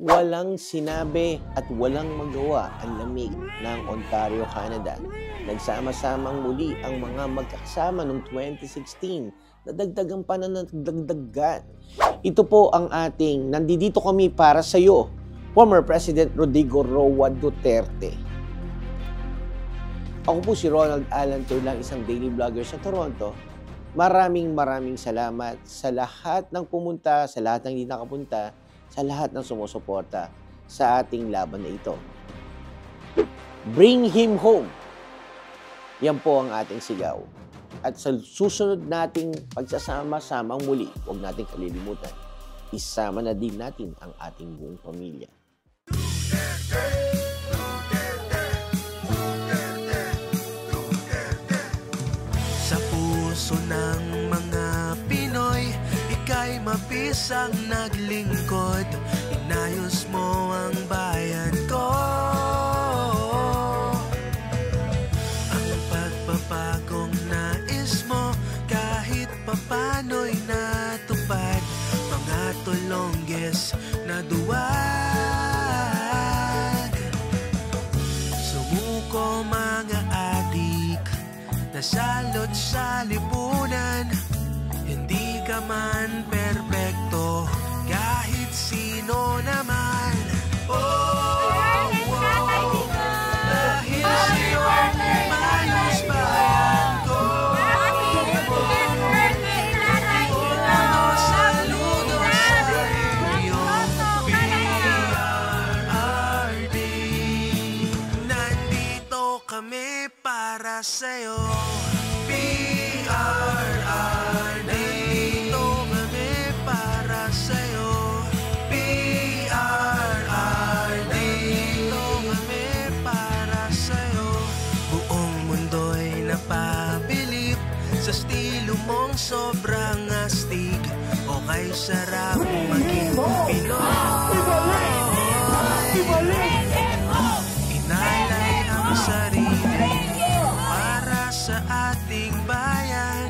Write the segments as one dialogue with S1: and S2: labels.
S1: Walang sinabi at walang magawa ang lamig ng Ontario, Canada. Nagsama-samang muli ang mga magkakasama noong 2016 na dagdagan pa na nagdagdagan. Ito po ang ating nandito kami para sa iyo, former President Rodrigo Roa Duterte. Ako po si Ronald Alan Turlang, isang daily vlogger sa Toronto. Maraming salamat sa lahat ng pumunta, sa lahat ng hindi nakapunta, sa lahat ng sumusuporta sa ating laban na ito. Bring him home. Yan po ang ating sigaw. At sa susunod nating pagsasama-samang muli, huwag nating kalilimutan, isama na din natin ang ating buong pamilya.
S2: Sa puso ng mga Pinoy, ika'y mapisang naglingkod. Inayos mo ang bayan ko. Ang pagpapagong nais mo, kahit papano'y natupad. Mga tulongges na duwag. Sumuko mga adik, nasalot sa lipunan. Hindi ka man perpekto, kahit sino naman. Dahil sa'yo, mayos bayan ko. Saludo sa iyong PRRD. Nandito kami para sa'yo. PRRD. Sa estilo mong sobrang astig, o kay sarap maging Pinoy. Inalay ang sarili para sa ating bayan.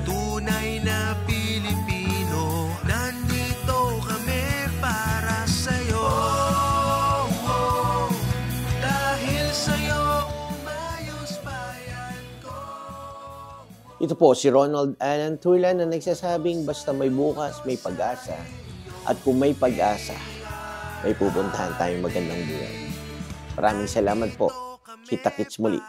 S2: Tunay na Pilipino, nandito kami para sa'yo. Dahil sa'yo, umayos bayan ko.
S1: Ito po si Ronald Alan Turlan na nagsasabing basta may bukas, may pag-asa. At kung may pag-asa, may pupuntahan tayong magandang buhay. Maraming salamat po. Kita-kits muli.